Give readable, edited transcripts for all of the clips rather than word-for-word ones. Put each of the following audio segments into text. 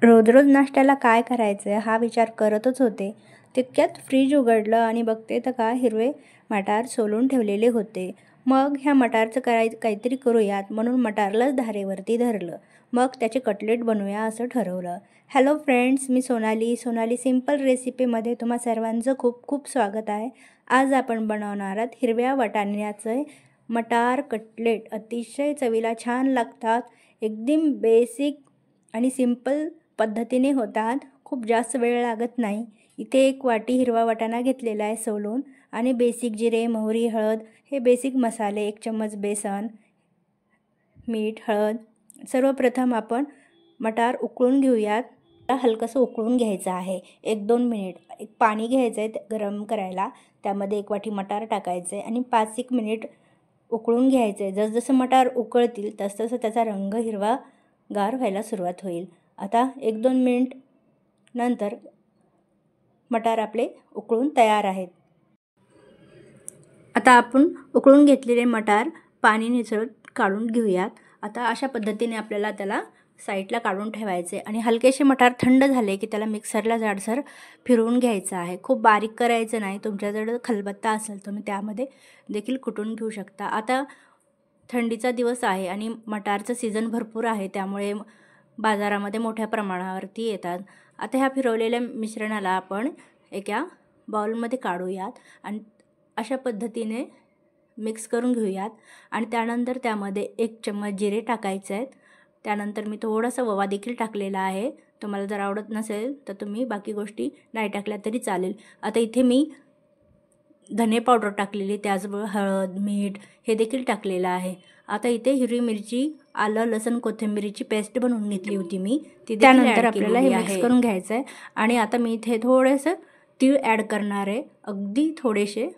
रोज रोज नाश्त्याला काय करायचं हा विचार करतच होते. तितक्यात फ्रीज उघडलं आणि बघते तर का हिरवे मटार सोलून ठेवलेले होते. मग ह्या मटारचं काहीतरी करूयात म्हणून मटारलाच धारेवरती धरलं. मग त्याचे कटलेट बनवूया असं ठरवलं. हॅलो फ्रेंड्स, मी सोनाली सिंपल रेसिपीमध्ये तुम्हा सर्वांचं खूप खूप स्वागत आहे. आज आपण बनवणार आहोत हिरव्या वाटाण्याचे मटार कटलेट. अतिशय चवीला छान लागतात. एकदम बेसिक आणि सिंपल पद्धतीने होतात. खूप जास्त वेळ लागत नाही. इथे 1 वाटी हिरवा वाटाणा घेतलेला आहे सोलून आणि बेसिक जिरे, मोहरी, हळद हे बेसिक मसाले, 1 चम्मच बेसन, मीठ, हळद. सर्वप्रथम आपण मटार उकळून घेऊयात. हलकंसं उकळून घ्यायचं आहे 1-2 मिनिट. एक पाणी घ्यायचं आहे गरम करायला, त्यामध्ये 1 वाटी मटार टाकायचं आहे आणि 5-1 मिनिट उकळून घ्यायचं आहे. जसजसं मटार उकळतील तसतसं त्याचा रंग हिरवागार व्हायला सुरुवात होईल. आता 1-2 मिनिट नंतर मटार आपले उकळून तयार आहेत. आता आपण उकळून घेतलेले मटार पाणी निचळून काढून घेऊयात. आता अशा पद्धतीने आपल्याला त्याला साईडला काढून ठेवायचे आणि हलकेसे मटार थंड झाले की त्याला मिक्सरला जाडसर फिरवून घ्यायचं आहे. खूप बारीक करायचं नाही. तुमच्याजवळ खलबत्ता असेल तुम्ही त्यामध्ये देखील कुटून घेऊ शकता. आता थंडीचा दिवस आहे आणि मटारचं सीझन भरपूर आहे, त्यामुळे बाजारामध्ये मोठ्या प्रमाणावरती येतात. आता ह्या फिरवलेल्या मिश्रणाला आपण एका बाउलमध्ये काढूयात आणि अशा पद्धतीने मिक्स करून घेऊयात. आणि त्यानंतर त्यामध्ये 1 चम्मच जिरे टाकायचे आहेत. त्यानंतर मी थोडासा ओवा देखील टाकलेला आहे. तुम्हाला जर आवडत नसेल तर तुम्ही बाकी गोष्टी नाही टाकल्या तरी चालेल. आता इथे मी धने पावडर टाकलेली, त्याचबरोबर हळद, मीठ हे देखील टाकलेलं आहे. आता इथे हिरवी मिरची, आलं, लसूण, कोथिंबीरची पेस्ट बनवून घेतली होती मी, ती त्यानंतर आपल्याला हे मिक्स करून घ्यायचं आहे. आणि आता मी इथे थोडंसं तीळ ॲड करणार आहे, अगदी थोडेसे.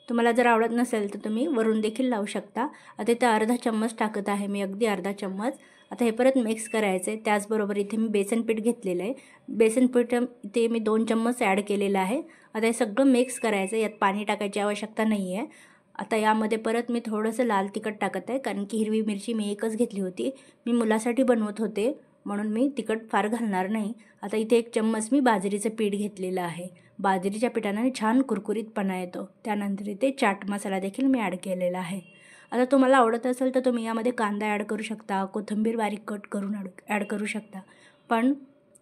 तुम्हाला जर आवडत नसेल तर तुम्ही वरून देखील लावू शकता. आता इथे अर्धा चम्मच टाकत आहे मी, अगदी अर्धा चम्मच. आता हे परत मिक्स करायचं आहे. त्याचबरोबर इथे मी बेसन पीठ घेतलेलं आहे. बेसन पीठ इथे मी 2 चम्मच ॲड केलेलं आहे. आता हे सगळं मिक्स करायचं. यात पाणी टाकायची आवश्यकता नाही आहे. आता यामध्ये परत मी थोडंसं लाल तिखट टाकत आहे, कारण की हिरवी मिरची मी एकच घेतली होती. मी मुलासाठी बनवत होते म्हणून मी तिखट फार घालणार नाही. आता इथे 1 चम्मच मी बाजरीचं पीठ घेतलेलं आहे. बाजरीच्या पिठाने छान कुरकुरीतपणा येतो. त्यानंतर इथे चाट मसाला देखील मी ॲड केलेला आहे. आता तुम्हाला आवडत असेल तर तुम्ही यामध्ये कांदा ॲड करू शकता, कोथिंबीर बारीक कट करून ॲड करू शकता. पण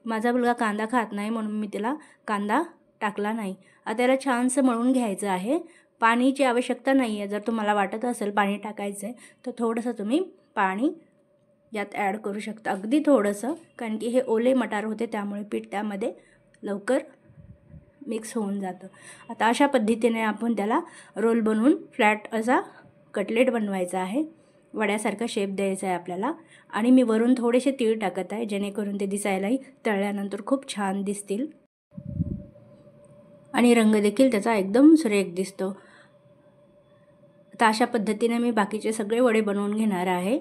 माझा मुलगा कांदा खात नाही म्हणून मी त्याला कांदा टाकला नाही. आता त्याला छानसं मळून घ्यायचं आहे. पाणीची आवश्यकता नाही आहे. जर तुम्हाला वाटत असेल पाणी टाकायचं आहे तर थोडंसं तुम्ही पाणी यात ॲड करू शकता, अगदी थोडंसं, कारण की हे ओले मटार होते त्यामुळे पीठ त्यामध्ये लवकर मिक्स होऊन जातं. आता अशा पद्धतीने आपण त्याला रोल बनवून फ्लॅट असा कटलेट बनवायचा आहे. वड्यासारखा शेप द्यायचा आहे आपल्याला. आणि मी वरून थोडेसे तीळ टाकत आहे, जेणेकरून ते दिसायलाही तळल्यानंतर खूप छान दिसतील आणि रंग देखील त्याचा एकदम सुरेख दिसतो. आता अशा पद्धतीने मी बाकीचे सगळे वडे बनवून घेणार आहे.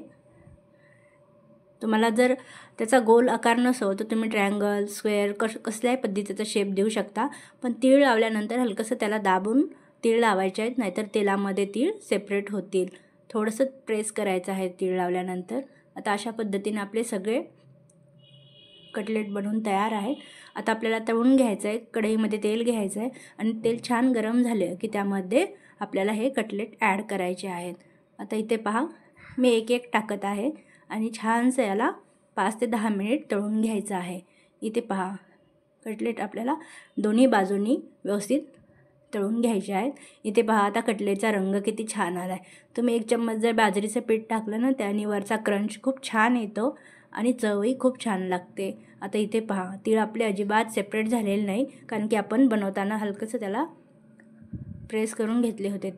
तुम्हाला जर त्याचा गोल आकार नसो तर तुम्ही ट्रायंगल, स्क्वेअर कसल्याही पद्धतीचा शेप देऊ शकता. पण तीळ लावल्यानंतर हलकंसं त्याला दाबून तीळ लावायचे आहेत, नाहीतर तेलामध्ये तीळ सेपरेट होतील. थोडंसं प्रेस करायचं आहे तीळ लावल्यानंतर. आता अशा पद्धतीने आपले सगळे कटलेट बनवून तयार आहेत. आता आपल्याला तळून घ्यायचं आहे. कढईमध्ये तेल घ्यायचं आहे आणि तेल छान गरम झालं की त्यामध्ये आपल्याला हे कटलेट ॲड करायचे आहेत. आता इथे पहा, मी एक टाकत आहे आणि छानसं याला 5 ते 10 मिनिट तळून घ्यायचं आहे. इथे पहा, कटलेट आपल्याला दोन्ही बाजूंनी व्यवस्थित तळून घ्यायचे आहेत. इथे पहा, आता कटलेटचा रंग किती छान आला आहे. तुम्ही 1 चम्मच जर बाजरीचं पीठ टाकलं ना, त्याने वरचा क्रंच खूप छान येतो आणि चवही खूप छान लागते. आता इथे पहा, तीळ आपले अजिबात सेपरेट झालेले नाही, कारण की आपण बनवताना हलकंसं त्याला प्रेस करून घेतले होते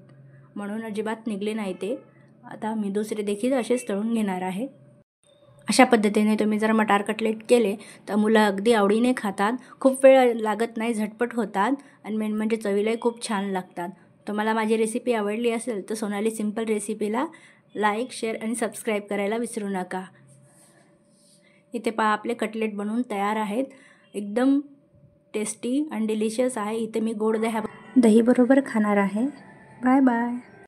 म्हणून अजिबात निघले नाही ते. आता मी दुसरे देखील असेच तळून घेणार आहे. अशा पद्धतीने तुम्ही जर मटार कटलेट केले तर मुलं अगदी आवडीने खातात. खूप वेळ लागत नाही, झटपट होतात आणि मेन म्हणजे चवीलाही खूप छान लागतात. तुम्हाला माझी रेसिपी आवडली असेल तर सोनाली सिंपल रेसिपीला लाईक, शेअर आणि सबस्क्राईब करायला विसरू नका. इथे पहा, आपले कटलेट बनवून तयार आहेत. एकदम टेस्टी आणि डिलिशियस आहे. इथे मी गोड दहीबरोबर खाणार आहे. Bye bye.